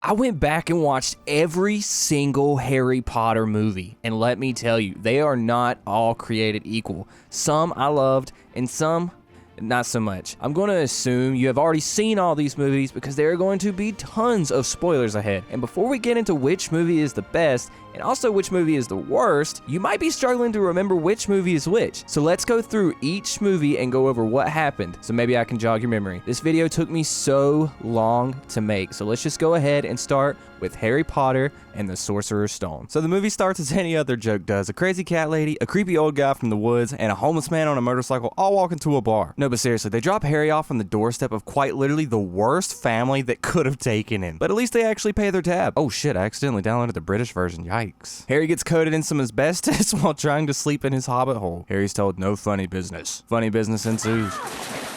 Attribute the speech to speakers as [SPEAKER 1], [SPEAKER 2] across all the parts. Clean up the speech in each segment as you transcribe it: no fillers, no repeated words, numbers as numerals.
[SPEAKER 1] I went back and watched every single Harry Potter movie, and let me tell you, they are not all created equal. Some I loved, and some not so much. I'm going to assume you have already seen all these movies because there are going to be tons of spoilers ahead. And before we get into which movie is the best, and also which movie is the worst, you might be struggling to remember which movie is which. So let's go through each movie and go over what happened, so maybe I can jog your memory. This video took me so long to make, so let's just go ahead and start with Harry Potter and the Sorcerer's Stone. So the movie starts as any other joke does. A crazy cat lady, a creepy old guy from the woods, and a homeless man on a motorcycle all walk into a bar. No, but seriously, they drop Harry off on the doorstep of quite literally the worst family that could have taken him. But at least they actually pay their tab. Oh shit, I accidentally downloaded the British version, yikes. Harry gets coated in some asbestos while trying to sleep in his hobbit hole. Harry's told no funny business. Funny business ensues.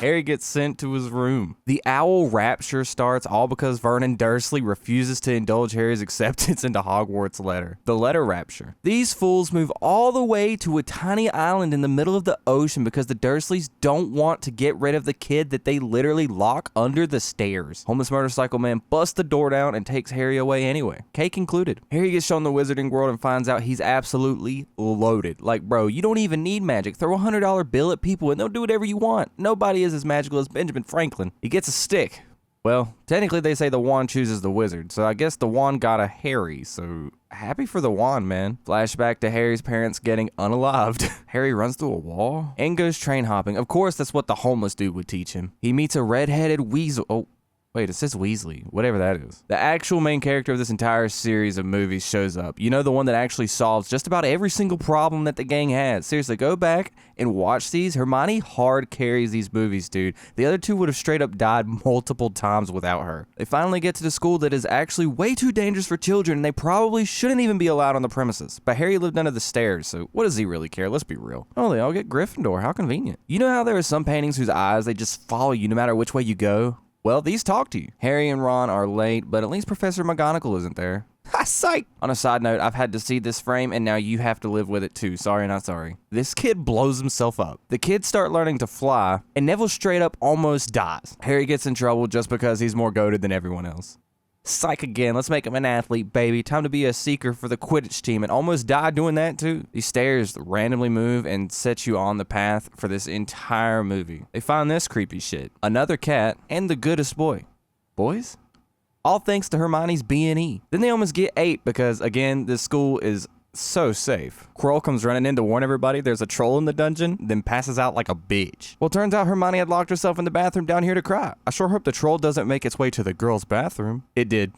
[SPEAKER 1] Harry gets sent to his room. The owl rapture starts all because Vernon Dursley refuses to indulge Harry's acceptance into Hogwarts letter. The letter rapture. These fools move all the way to a tiny island in the middle of the ocean because the Dursleys don't want to get rid of the kid that they literally lock under the stairs. Homeless motorcycle man busts the door down and takes Harry away anyway. Cake included. Harry gets shown the wizarding world and finds out he's absolutely loaded. Like, bro, you don't even need magic. Throw a $100 bill at people and they'll do whatever you want. Nobody is as magical as Benjamin Franklin. He gets a stick. Well, technically they say the wand chooses the wizard, so I guess the wand got a Harry, so happy for the wand, man. Flashback to Harry's parents getting unalived. Harry runs through a wall and goes train hopping. Of course, that's what the homeless dude would teach him. He meets a red-headed weasel. Oh, wait, it says Weasley, whatever that is. The actual main character of this entire series of movies shows up. You know, the one that actually solves just about every single problem that the gang has. Seriously, go back and watch these. Hermione hard carries these movies, dude. The other two would have straight up died multiple times without her. They finally get to the school that is actually way too dangerous for children, and they probably shouldn't even be allowed on the premises. But Harry lived under the stairs, so what does he really care? Let's be real. Oh, they all get Gryffindor. How convenient. You know how there are some paintings whose eyes, they just follow you no matter which way you go? Well, these talk to you. Harry and Ron are late, but at least Professor McGonagall isn't there. Ha, psych! On a side note, I've had to see this frame, and now you have to live with it too. Sorry, not sorry. This kid blows himself up. The kids start learning to fly, and Neville straight up almost dies. Harry gets in trouble just because he's more goated than everyone else. Psych again, let's make him an athlete, baby. Time to be a seeker for the Quidditch team, and almost died doing that too. These stairs randomly move and set you on the path for this entire movie. They find this creepy shit. Another cat, and the goodest boy. Boys? All thanks to Hermione's B&E. Then they almost get 8 because, again, this school is so safe. Quirrell comes running in to warn everybody there's a troll in the dungeon, then passes out like a bitch. Well, turns out Hermione had locked herself in the bathroom down here to cry. I sure hope the troll doesn't make its way to the girls' bathroom. It did.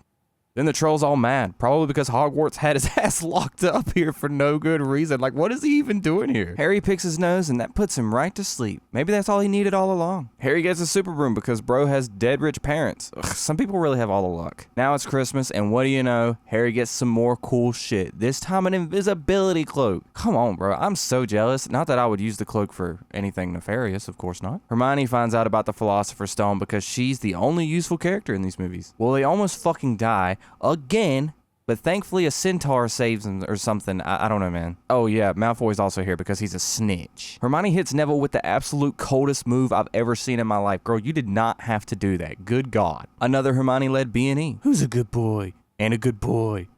[SPEAKER 1] Then the troll's all mad, probably because Hogwarts had his ass locked up here for no good reason. Like, what is he even doing here? Harry picks his nose, and that puts him right to sleep. Maybe that's all he needed all along. Harry gets a super broom because bro has dead rich parents. Ugh, some people really have all the luck. Now it's Christmas, and what do you know? Harry gets some more cool shit. This time an invisibility cloak. Come on, bro. I'm so jealous. Not that I would use the cloak for anything nefarious, of course not. Hermione finds out about the Philosopher's Stone because she's the only useful character in these movies. Well, they almost fucking die again, but thankfully a centaur saves him or something. I don't know, man. Oh yeah, Malfoy's also here because he's a snitch. Hermione hits Neville with the absolute coldest move I've ever seen in my life. Girl, you did not have to do that. Good God. Another Hermione-led B&E. Who's a good boy? And a good boy.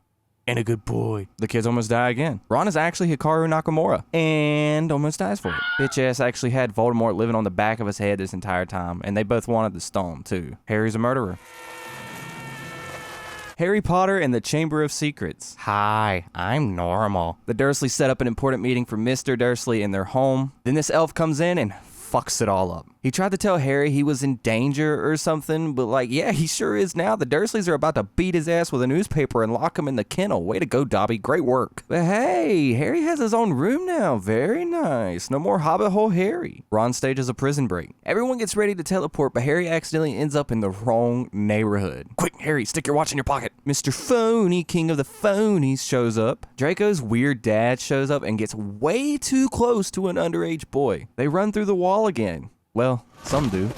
[SPEAKER 1] And a good boy. The kids almost die again. Ron is actually Hikaru Nakamura and almost dies for it. Bitch ass actually had Voldemort living on the back of his head this entire time, and they both wanted the stone too. Harry's a murderer. Harry Potter and the Chamber of Secrets. Hi, I'm normal. The Dursleys set up an important meeting for Mr. Dursley in their home. Then this elf comes in and fucks it all up. He tried to tell Harry he was in danger or something, but like, yeah, he sure is now. The Dursleys are about to beat his ass with a newspaper and lock him in the kennel. Way to go, Dobby. Great work. But hey, Harry has his own room now. Very nice. No more Hobbit Hole Harry. Ron stages a prison break. Everyone gets ready to teleport, but Harry accidentally ends up in the wrong neighborhood. Quick, Harry, stick your watch in your pocket. Mr. Phony, king of the phonies, shows up. Draco's weird dad shows up and gets way too close to an underage boy. They run through the wall again. Well, some do.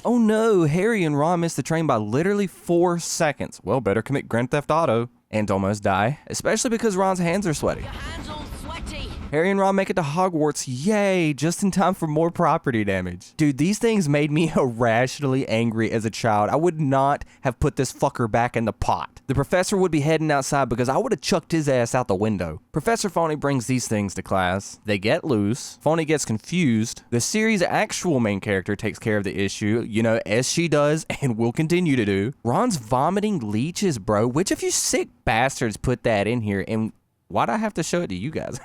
[SPEAKER 1] Oh no, Harry and Ron missed the train by literally 4 seconds. Well, better commit Grand Theft Auto and almost die, especially because Ron's hands are sweaty.
[SPEAKER 2] Your hands all sweaty.
[SPEAKER 1] Harry and Ron make it to Hogwarts, yay, just in time for more property damage. Dude, these things made me irrationally angry as a child. I would not have put this fucker back in the pot. The professor would be heading outside because I would have chucked his ass out the window. Professor Phony brings these things to class. They get loose. Phony gets confused. The series' actual main character takes care of the issue, you know, as she does and will continue to do. Ron's vomiting leeches, bro. Which of you sick bastards put that in here, and why'd I have to show it to you guys?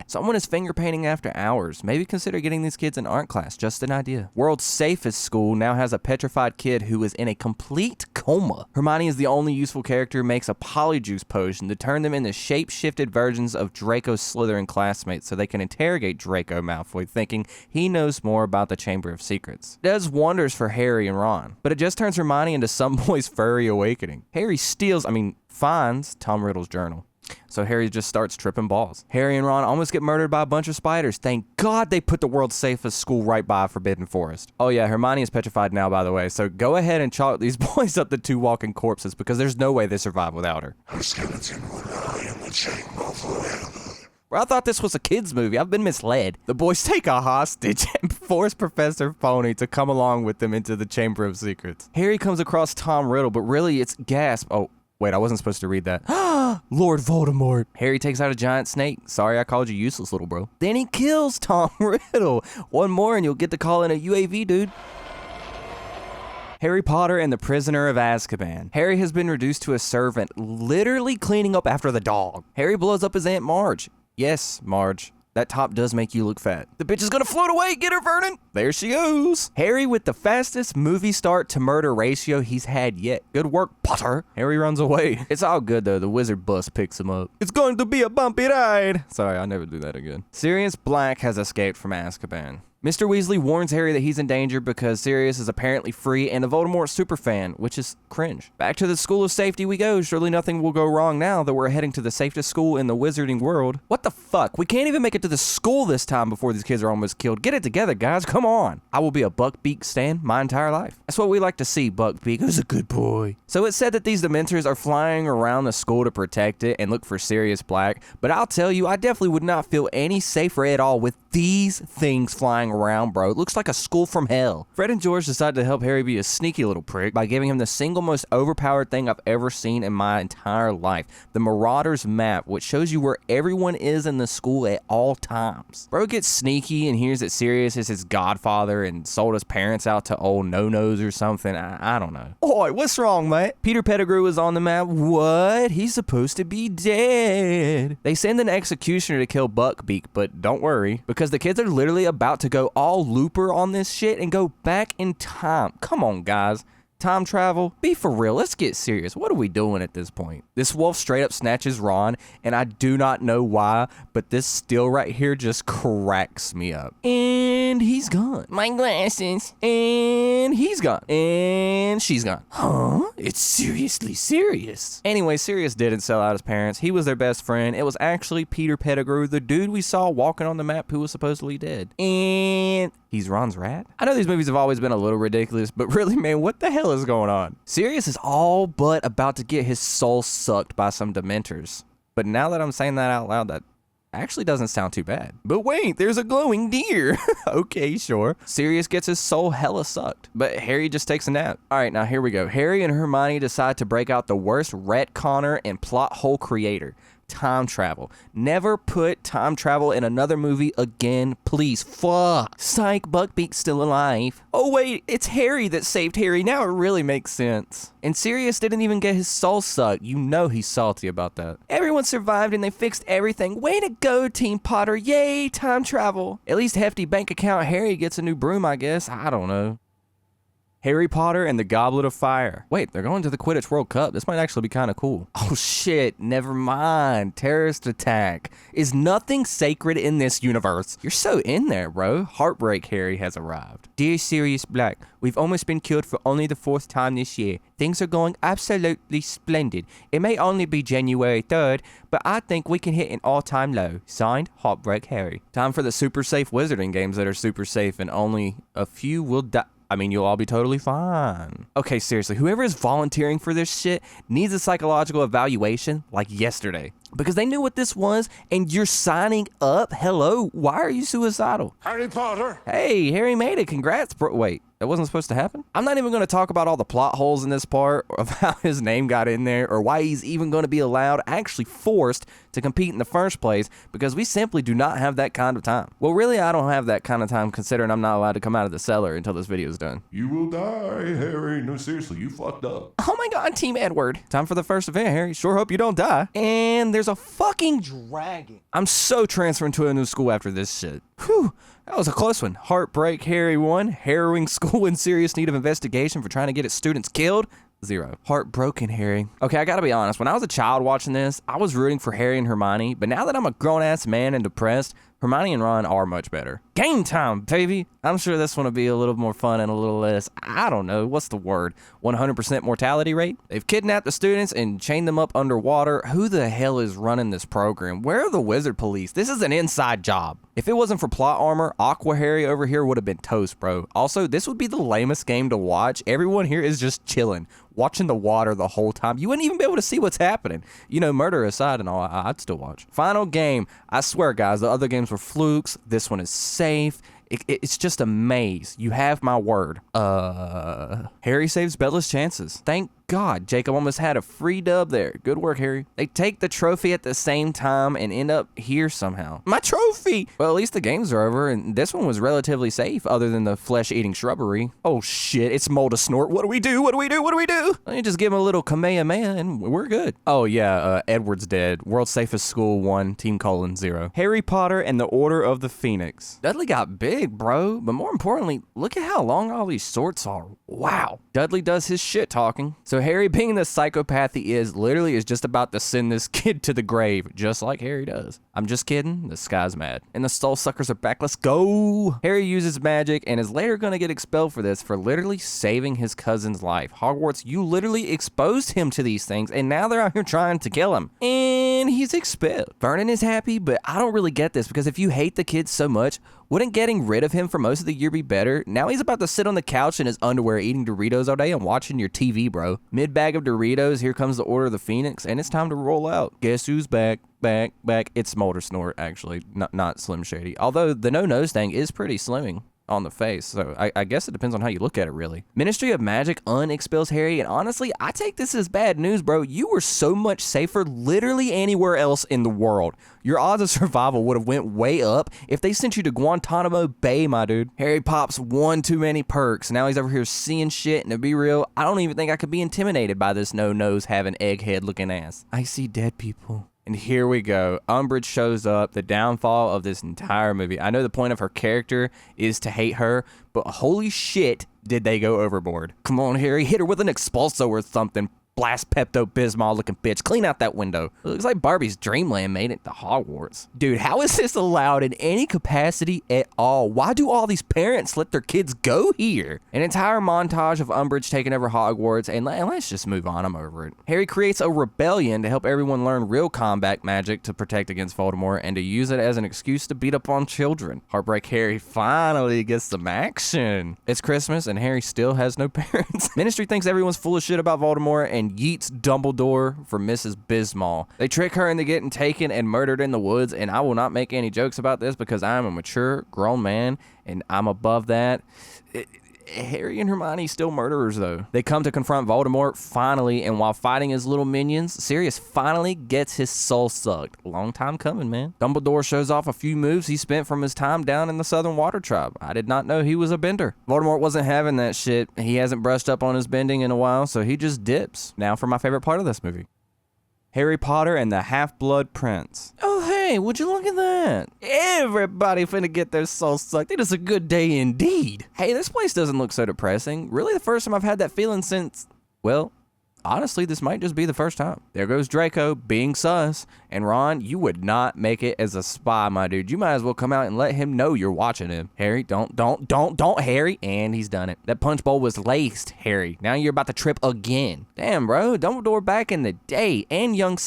[SPEAKER 1] Someone is finger painting after hours. Maybe consider getting these kids in art class. Just an idea. World's safest school now has a petrified kid who is in a complete coma. Hermione is the only useful character, makes a polyjuice potion to turn them into shape-shifted versions of Draco's Slytherin classmates so they can interrogate Draco Malfoy, thinking he knows more about the Chamber of Secrets. It does wonders for Harry and Ron, but it just turns Hermione into some boy's furry awakening. Harry finds Tom Riddle's journal. So Harry just starts tripping balls. Harry and Ron almost get murdered by a bunch of spiders. Thank God they put the world's safest school right by a Forbidden Forest. Oh yeah, Hermione is petrified now, by the way, so go ahead and chalk these boys up to 2 walking corpses because there's no way they survive without her.
[SPEAKER 2] Her skeleton will lie in the chamber forever.
[SPEAKER 1] I thought this was a kid's movie. I've been misled. The boys take a hostage and force Professor Phony to come along with them into the Chamber of Secrets. Harry comes across Tom Riddle, but really it's Gasp. Oh, wait, I wasn't supposed to read that. Lord Voldemort. Harry takes out a giant snake. Sorry I called you useless, little bro. Then he kills Tom Riddle. One more and you'll get to call in a UAV, dude. Harry Potter and the Prisoner of Azkaban. Harry has been reduced to a servant, literally cleaning up after the dog. Harry blows up his Aunt Marge. Yes, Marge. That top does make you look fat. The bitch is gonna float away. Get her, Vernon. There she goes. Harry with the fastest movie start to murder ratio he's had yet. Good work, Potter. Harry runs away. It's all good, though. The wizard bus picks him up. It's going to be a bumpy ride. Sorry, I'll never do that again. Sirius Black has escaped from Azkaban. Mr. Weasley warns Harry that he's in danger because Sirius is apparently free and a Voldemort superfan, which is cringe. Back to the School of Safety we go. Surely nothing will go wrong now that we're heading to the safest school in the wizarding world. What the fuck? We can't even make it to the school this time before these kids are almost killed. Get it together, guys. Come on. I will be a Buckbeak stan my entire life. That's what we like to see, Buckbeak. Who's a good boy. So it's said that these Dementors are flying around the school to protect it and look for Sirius Black, but I'll tell you, I definitely would not feel any safer at all with these things flying around, bro. It looks like a school from hell. Fred and George decide to help Harry be a sneaky little prick by giving him the single most overpowered thing I've ever seen in my entire life, the Marauders map, which shows you where everyone is in the school at all times. Bro gets sneaky and hears that Sirius is his godfather and sold his parents out to old no-nos or something. I don't know. Oi, what's wrong, mate? Peter Pettigrew is on the map. What? He's supposed to be dead. They send an executioner to kill Buckbeak, but don't worry, because the kids are literally about to go all Looper on this shit and go back in time. Come on, guys. Time travel? Be for real. Let's get serious. What are we doing at this point? This wolf straight up snatches Ron, and I do not know why, but this still right here just cracks me up. And he's gone. My glasses. And he's gone. And she's gone. Huh? It's seriously serious. Anyway, Sirius didn't sell out his parents. He was their best friend. It was actually Peter Pettigrew, the dude we saw walking on the map who was supposedly dead. And he's Ron's rat? I know these movies have always been a little ridiculous, but really, man, what the hell is going on? Sirius is all but about to get his soul sucked by some Dementors. But now that I'm saying that out loud, that actually doesn't sound too bad. But wait, there's a glowing deer. Okay, sure. Sirius gets his soul hella sucked, but Harry just takes a nap. All right, now here we go. Harry and Hermione decide to break out the worst retconner and plot hole creator. Time travel. Never put time travel in another movie again, please. Fuck. Psych, Buckbeak's still alive. Oh wait, it's Harry that saved Harry. Now it really makes sense. And Sirius didn't even get his soul sucked. You know he's salty about that. Everyone survived and they fixed everything. Way to go, Team Potter. Yay, time travel. At least hefty bank account Harry gets a new broom, I guess. I don't know. Harry Potter and the Goblet of Fire. Wait, they're going to the Quidditch World Cup. This might actually be kind of cool. Oh shit, never mind. Terrorist attack. Is nothing sacred in this universe? You're so in there, bro. Heartbreak Harry has arrived. Dear Sirius Black, we've almost been killed for only the 4th time this year. Things are going absolutely splendid. It may only be January 3rd, but I think we can hit an all-time low. Signed, Heartbreak Harry. Time for the super safe wizarding games that are super safe and only a few will die. I mean, you'll all be totally fine. Okay, seriously, whoever is volunteering for this shit needs a psychological evaluation like yesterday. Because they knew what this was, and you're signing up? Hello? Why are you suicidal?
[SPEAKER 2] Harry Potter.
[SPEAKER 1] Hey, Harry made it. Congrats, bro. Wait, that wasn't supposed to happen? I'm not even going to talk about all the plot holes in this part, of how his name got in there, or why he's even going to be allowed, actually forced, to compete in the first place, because we simply do not have that kind of time. Well, really, I don't have that kind of time, considering I'm not allowed to come out of the cellar until this video is done.
[SPEAKER 2] You will die, Harry. No, seriously, you fucked up.
[SPEAKER 1] Oh my god, Team Edward. Time for the first event, Harry. Sure hope you don't die. And there's a fucking dragon. I'm so transferring to a new school after this shit. Whew, that was a close one. Heartbreak, Harry 1. Harrowing school in serious need of investigation for trying to get its students killed. 0. Heartbroken, Harry. Okay, I gotta be honest. When I was a child watching this, I was rooting for Harry and Hermione, but now that I'm a grown-ass man and depressed, Hermione and Ron are much better. Game time, baby! I'm sure this one will be a little more fun and a little less, I don't know, what's the word? 100% mortality rate? They've kidnapped the students and chained them up underwater. Who the hell is running this program? Where are the wizard police? This is an inside job. If it wasn't for plot armor, Aqua Harry over here would have been toast, bro. Also, this would be the lamest game to watch. Everyone here is just chilling, watching the water the whole time. You wouldn't even be able to see what's happening. You know, murder aside and all, I'd still watch. Final game. I swear, guys, the other games were flukes. This one is safe. It's just a maze. You have my word. Harry saves Bella's chances. Thank God, Jacob almost had a free dub there. Good work, Harry. They take the trophy at the same time and end up here somehow. My trophy! Well, at least the games are over, and this one was relatively safe, other than the flesh-eating shrubbery. Oh shit, it's Moldasnort. What do we do? What do we do? What do we do? Let me just give him a little Kamehameha, and we're good. Oh yeah, Edward's dead. World's Safest School 1, Team Colon 0. Harry Potter and the Order of the Phoenix. Dudley got big, bro, but more importantly, look at how long all these sorts are. Wow. Dudley does his shit talking. So Harry, being the psychopath he is, literally is just about to send this kid to the grave, just like Harry does. I'm just kidding, the sky's mad. And the soul suckers are back, let's go! Harry uses magic and is later gonna get expelled for this, for literally saving his cousin's life. Hogwarts, you literally exposed him to these things, and now they're out here trying to kill him. And he's expelled. Vernon is happy, but I don't really get this, because if you hate the kid so much, wouldn't getting rid of him for most of the year be better? Now he's about to sit on the couch in his underwear eating Doritos all day and watching your TV, bro. Mid-bag of Doritos, here comes the Order of the Phoenix, and it's time to roll out. Guess who's back? Back. It's Smolder Snort, actually, not Slim Shady. Although the no-nose thing is pretty slimming on the face, so I guess it depends on how you look at it, really. Ministry of Magic unexpels Harry, and honestly, I take this as bad news, bro. You were so much safer literally anywhere else in the world. Your odds of survival would have went way up if they sent you to Guantanamo Bay, my dude. Harry pops one too many perks. Now he's over here seeing shit, and to be real, I don't even think I could be intimidated by this no-nose having egghead looking ass. I see dead people. And here we go. Umbridge shows up, the downfall of this entire movie. I know the point of her character is to hate her, but holy shit, did they go overboard. Come on, Harry, hit her with an expulso or something. Blast Pepto-Bismol looking bitch. Clean out that window. It looks like Barbie's Dreamland made it to Hogwarts. Dude, how is this allowed in any capacity at all? Why do all these parents let their kids go here? An entire montage of Umbridge taking over Hogwarts, and let's just move on. I'm over it. Harry creates a rebellion to help everyone learn real combat magic to protect against Voldemort and to use it as an excuse to beat up on children. Heartbreak Harry finally gets some action. It's Christmas, and Harry still has no parents. Ministry thinks everyone's full of shit about Voldemort and yeets Dumbledore for Mrs. Bismol. They trick her into getting taken and murdered in the woods, and I will not make any jokes about this because I am a mature, grown man, and I'm above that. Harry and Hermione still murderers, though. They come to confront Voldemort, finally, and while fighting his little minions, Sirius finally gets his soul sucked. Long time coming, man. Dumbledore shows off a few moves he spent from his time down in the Southern Water Tribe. I did not know he was a bender. Voldemort wasn't having that shit. He hasn't brushed up on his bending in a while, so he just dips. Now for my favorite part of this movie. Harry Potter and the Half-Blood Prince. Oh, hey, would you look at that? Everybody finna get their soul sucked. It is a good day indeed. Hey, this place doesn't look so depressing. Really the first time I've had that feeling since, well, honestly, this might just be the first time. There goes Draco being sus. And Ron, you would not make it as a spy, my dude. You might as well come out and let him know you're watching him. Harry, don't, Harry. And he's done it. That punch bowl was laced, Harry. Now you're about to trip again. Damn, bro. Dumbledore back in the day. And young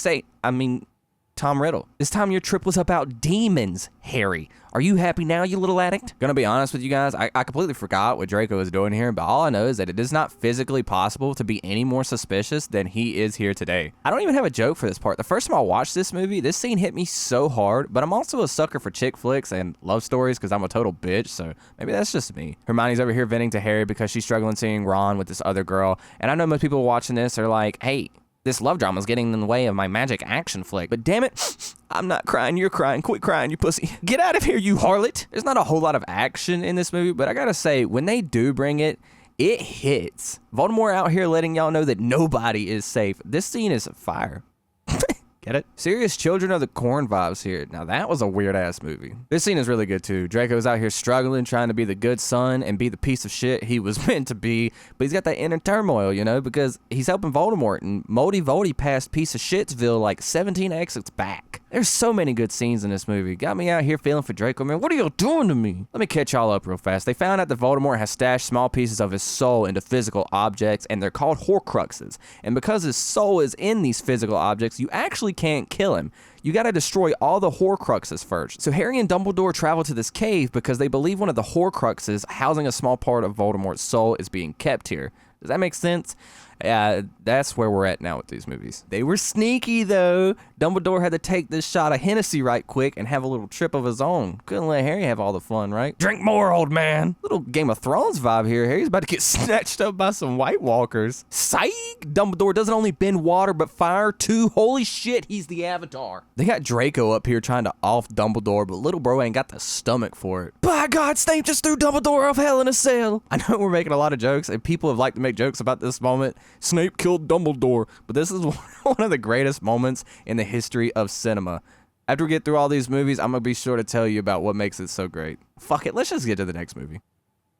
[SPEAKER 1] Tom Riddle. This time your trip was about demons, Harry. Are you happy now, you little addict? Gonna be honest with you guys, I completely forgot what Draco is doing here, but all I know is that it is not physically possible to be any more suspicious than he is here today. I don't even have a joke for this part. The first time I watched this movie, this scene hit me so hard, but I'm also a sucker for chick flicks and love stories because I'm a total bitch, so maybe that's just me. Hermione's over here venting to Harry because she's struggling seeing Ron with this other girl, and I know most people watching this are like, hey, this love drama is getting in the way of my magic action flick. But damn it, I'm not crying, you're crying. Quit crying, you pussy. Get out of here, you harlot. There's not a whole lot of action in this movie, but I gotta say, when they do bring it, it hits. Voldemort out here letting y'all know that nobody is safe. This scene is fire. Get it? Serious Children of the Corn vibes here. Now that was a weird ass movie. This scene is really good too. Draco's out here struggling, trying to be the good son and be the piece of shit he was meant to be, but he's got that inner turmoil, you know, because he's helping Voldemort, and Moldy Voldy passed piece of shitsville like 17 exits back. There's so many good scenes in this movie. Got me out here feeling for Draco, man. What are y'all doing to me? Let me catch y'all up real fast. They found out that Voldemort has stashed small pieces of his soul into physical objects, and they're called Horcruxes. And because his soul is in these physical objects, you actually can't kill him. You gotta destroy all the Horcruxes first. So Harry and Dumbledore travel to this cave because they believe one of the Horcruxes housing a small part of Voldemort's soul is being kept here. Does that make sense? That's where we're at now with these movies. They were sneaky though. Dumbledore had to take this shot of Hennessy right quick and have a little trip of his own. Couldn't let Harry have all the fun, right? Drink more, old man. Little Game of Thrones vibe here. Harry's about to get snatched up by some White Walkers. Psych! Dumbledore doesn't only bend water but fire too. Holy shit, he's the Avatar. They got Draco up here trying to off Dumbledore, but little bro ain't got the stomach for it. By God, Snape just threw Dumbledore off Hell in a Cell. I know we're making a lot of jokes, and people have liked to make jokes about this moment. Snape killed Dumbledore, but this is one of the greatest moments in the history of cinema. After we get through all these movies, I'm gonna be sure to tell you about what makes it so great. Fuck it, let's just get to the next movie.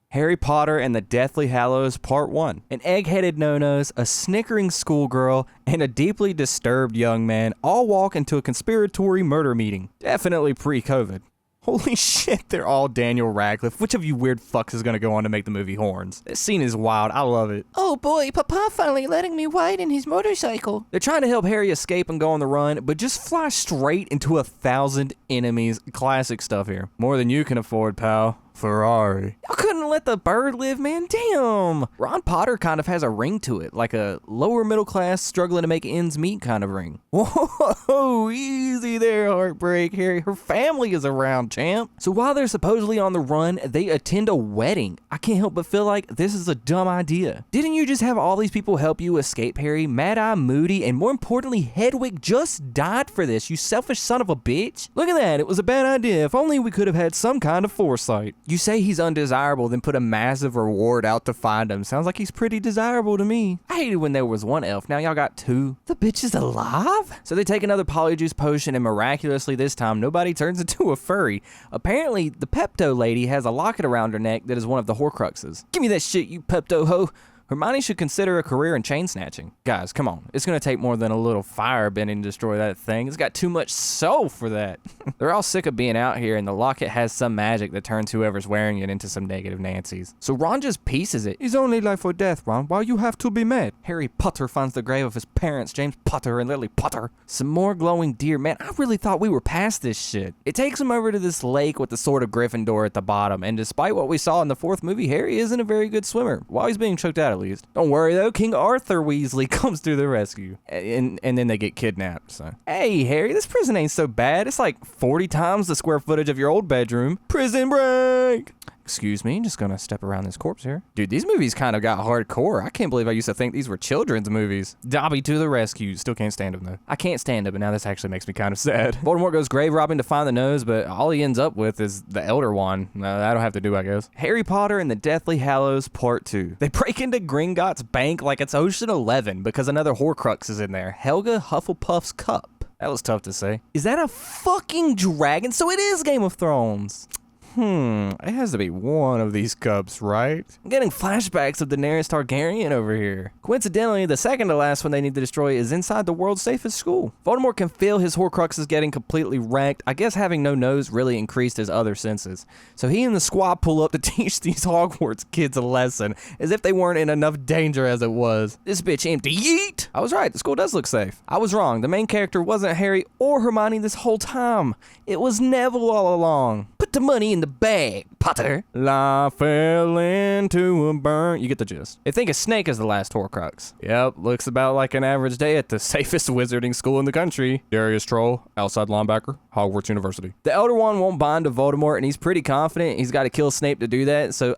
[SPEAKER 1] Harry Potter and the Deathly Hallows Part 1. An egg-headed no-nos, a snickering schoolgirl, and a deeply disturbed young man all walk into a conspiratory murder meeting. Definitely pre-COVID. Holy shit, they're all Daniel Radcliffe. Which of you weird fucks is gonna go on to make the movie Horns? This scene is wild. I love it.
[SPEAKER 3] Oh boy, Papa finally letting me ride in his motorcycle.
[SPEAKER 1] They're trying to help Harry escape and go on the run, but just fly straight into 1,000 enemies. Classic stuff here. More than you can afford, pal. Ferrari. Y'all couldn't let the bird live, man. Damn. Ron Potter kind of has a ring to it, like a lower middle class struggling to make ends meet kind of ring. Whoa, easy there, Heartbreak Harry. Her family is around, champ. So while they're supposedly on the run, they attend a wedding. I can't help but feel like this is a dumb idea. Didn't you just have all these people help you escape, Harry? Mad-Eye Moody, and more importantly, Hedwig just died for this, you selfish son of a bitch. Look at that, it was a bad idea. If only we could have had some kind of foresight. You say he's undesirable, then put a massive reward out to find him. Sounds like he's pretty desirable to me. I hated when there was one elf. Now y'all got two. The bitch is alive? So they take another polyjuice potion, and miraculously this time, nobody turns into a furry. Apparently, the Pepto lady has a locket around her neck that is one of the Horcruxes. Give me that shit, you Pepto ho. Hermione should consider a career in chain snatching. Guys, come on. It's going to take more than a little fire bending to destroy that thing. It's got too much soul for that. They're all sick of being out here, and the locket has some magic that turns whoever's wearing it into some negative Nancys. So Ron just pieces it. It's only life or death, Ron. Why you have to be mad? Harry Potter finds the grave of his parents, James Potter and Lily Potter. Some more glowing deer. Man, I really thought we were past this shit. It takes him over to this lake with the sword of Gryffindor at the bottom, and despite what we saw in the fourth movie, Harry isn't a very good swimmer. While he's being choked out, at least. Don't worry though, King Arthur Weasley comes to the rescue. And then they get kidnapped, so. Hey, Harry, this prison ain't so bad. It's like 40 times the square footage of your old bedroom. Prison break! Excuse me, just gonna step around this corpse here. Dude, these movies kind of got hardcore. I can't believe I used to think these were children's movies. Dobby to the rescue. Still can't stand him though. I can't stand it, but now this actually makes me kind of sad. Voldemort goes grave robbing to find the nose, but all he ends up with is the Elder Wand. No, that'll have to do, I guess. Harry Potter and the Deathly Hallows Part 2. They break into Gringotts Bank like it's Ocean 11 because another Horcrux is in there. Helga Hufflepuff's cup. That was tough to say. Is that a fucking dragon? So it is Game of Thrones. It has to be one of these cups, right? I'm getting flashbacks of Daenerys Targaryen over here. Coincidentally, the second to last one they need to destroy is inside the world's safest school. Voldemort can feel his Horcruxes getting completely wrecked. I guess having no nose really increased his other senses. So he and the squad pull up to teach these Hogwarts kids a lesson, as if they weren't in enough danger as it was. This bitch empty, yeet! I was right, the school does look safe. I was wrong, the main character wasn't Harry or Hermione this whole time. It was Neville all along. Put the money in the bag, Potter. I fell into a burn. You get the gist. They think a snake is the last Horcrux. Yep, looks about like an average day at the safest wizarding school in the country. Darius Troll, outside linebacker, Hogwarts University. The Elder Wand won't bind to Voldemort, and he's pretty confident he's got to kill Snape to do that, so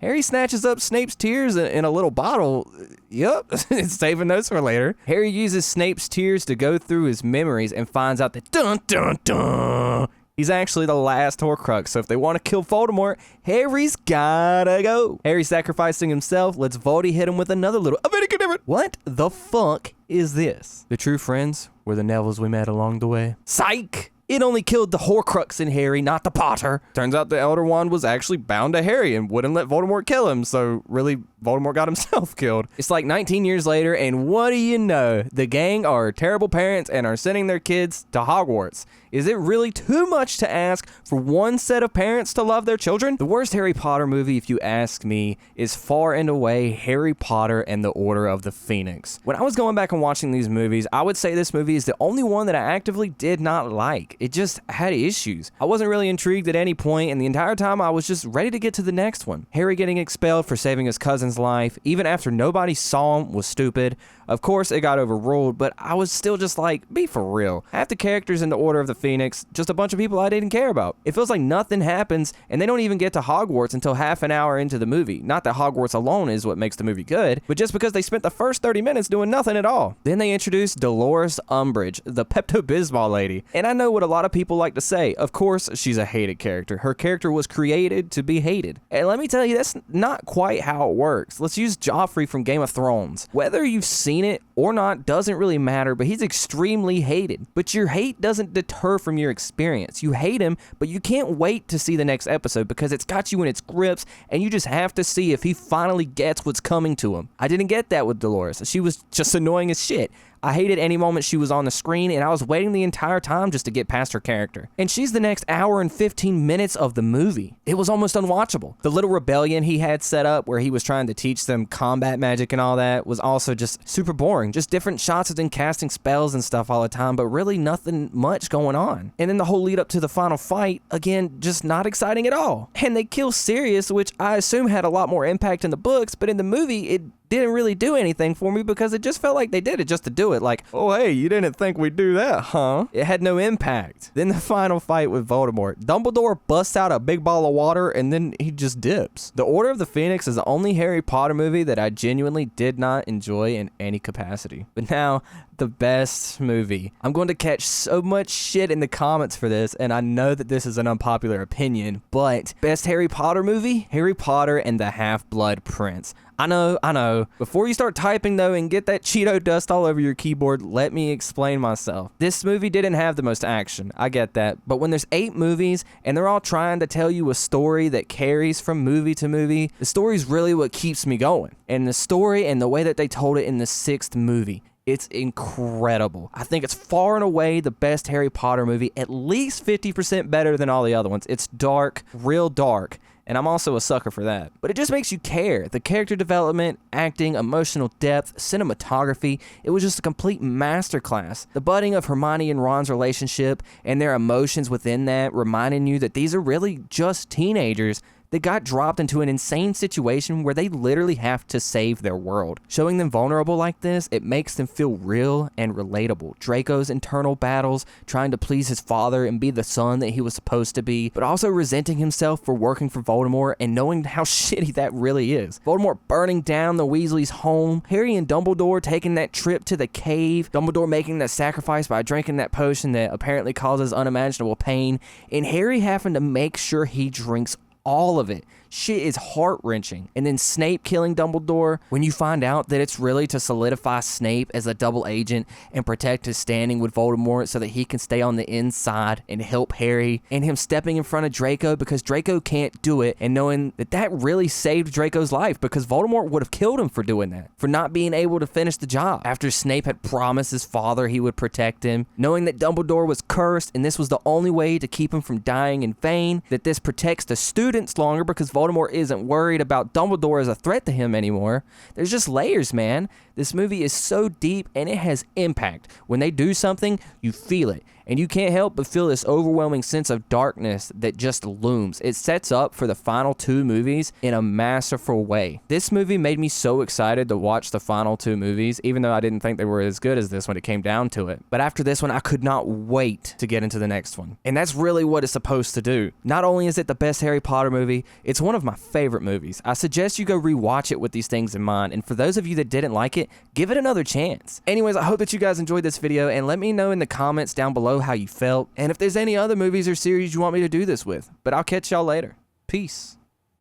[SPEAKER 1] Harry snatches up Snape's tears in a little bottle. Yup, it's saving those for later. Harry uses Snape's tears to go through his memories and finds out that dun dun dun, he's actually the last Horcrux, so if they want to kill Voldemort, Harry's gotta go. Harry sacrificing himself lets Voldy hit him with another little What the fuck is this? The true friends were the Nevilles we met along the way. Psych! It only killed the Horcrux in Harry, not the Potter. Turns out the Elder Wand was actually bound to Harry and wouldn't let Voldemort kill him, so really, Voldemort got himself killed. It's like 19 years later, and what do you know? The gang are terrible parents and are sending their kids to Hogwarts. Is it really too much to ask for one set of parents to love their children? The worst Harry Potter movie, if you ask me, is far and away Harry Potter and the Order of the Phoenix. When I was going back and watching these movies, I would say this movie is the only one that I actively did not like. It just had issues. I wasn't really intrigued at any point, and the entire time I was just ready to get to the next one. Harry getting expelled for saving his cousin's life, even after nobody saw him, was stupid. Of course, it got overruled, but I was still just like, be for real. Half the characters in the Order of the Phoenix, just a bunch of people I didn't care about. It feels like nothing happens, and they don't even get to Hogwarts until half an hour into the movie. Not that Hogwarts alone is what makes the movie good, but just because they spent the first 30 minutes doing nothing at all. Then they introduced Dolores Umbridge, the Pepto-Bismol lady. And I know what a lot of people like to say. Of course, she's a hated character. Her character was created to be hated. And let me tell you, that's not quite how it works. Let's use Joffrey from Game of Thrones. Whether you've seen it or not doesn't really matter, but he's extremely hated. But your hate doesn't deter from your experience. You hate him, but you can't wait to see the next episode because it's got you in its grips, and you just have to see if he finally gets what's coming to him. I didn't get that with Dolores. She was just annoying as shit. I hated any moment she was on the screen, and I was waiting the entire time just to get past her character. And she's the next hour and 15 minutes of the movie. It was almost unwatchable. The little rebellion he had set up where he was trying to teach them combat magic and all that was also just super boring. Just different shots of them casting spells and stuff all the time, but really nothing much going on. And then the whole lead up to the final fight, again, just not exciting at all. And they kill Sirius, which I assume had a lot more impact in the books, but in the movie, it didn't really do anything for me because it just felt like they did it just to do it. Like, oh, hey, you didn't think we'd do that, huh? It had no impact. Then the final fight with Voldemort. Dumbledore busts out a big ball of water and then he just dips. The Order of the Phoenix is the only Harry Potter movie that I genuinely did not enjoy in any capacity. But now, the best movie. I'm going to catch so much shit in the comments for this, and I know that this is an unpopular opinion, but best Harry Potter movie? Harry Potter and the Half-Blood Prince. I know. Before you start typing though and get that Cheeto dust all over your keyboard, let me explain myself. This movie didn't have the most action, I get that, but when there's 8 movies and they're all trying to tell you a story that carries from movie to movie, the story's really what keeps me going. And the story and the way that they told it in the 6th movie, it's incredible. I think it's far and away the best Harry Potter movie, at least 50% better than all the other ones. It's dark, real dark, and I'm also a sucker for that. But it just makes you care. The character development, acting, emotional depth, cinematography, it was just a complete masterclass. The budding of Hermione and Ron's relationship and their emotions within that, reminding you that these are really just teenagers that got dropped into an insane situation where they literally have to save their world. Showing them vulnerable like this, it makes them feel real and relatable. Draco's internal battles, trying to please his father and be the son that he was supposed to be, but also resenting himself for working for Voldemort and knowing how shitty that really is. Voldemort burning down the Weasleys' home, Harry and Dumbledore taking that trip to the cave, Dumbledore making that sacrifice by drinking that potion that apparently causes unimaginable pain, and Harry having to make sure he drinks all of it. Shit is heart-wrenching. And then Snape killing Dumbledore, when you find out that it's really to solidify Snape as a double agent and protect his standing with Voldemort so that he can stay on the inside and help Harry, and him stepping in front of Draco because Draco can't do it, and knowing that that really saved Draco's life because Voldemort would have killed him for doing that, for not being able to finish the job after Snape had promised his father he would protect him, knowing that Dumbledore was cursed and this was the only way to keep him from dying in vain, that this protects the students longer because Voldemort isn't worried about Dumbledore as a threat to him anymore. There's just layers, man. This movie is so deep and it has impact. When they do something, you feel it. And you can't help but feel this overwhelming sense of darkness that just looms. It sets up for the final 2 movies in a masterful way. This movie made me so excited to watch the final 2 movies, even though I didn't think they were as good as this when it came down to it. But after this one, I could not wait to get into the next one. And that's really what it's supposed to do. Not only is it the best Harry Potter movie, it's one of my favorite movies. I suggest you go rewatch it with these things in mind. And for those of you that didn't like it, give it another chance. Anyways, I hope that you guys enjoyed this video, and let me know in the comments down below how you felt, and if there's any other movies or series you want me to do this with. But I'll catch y'all later. Peace.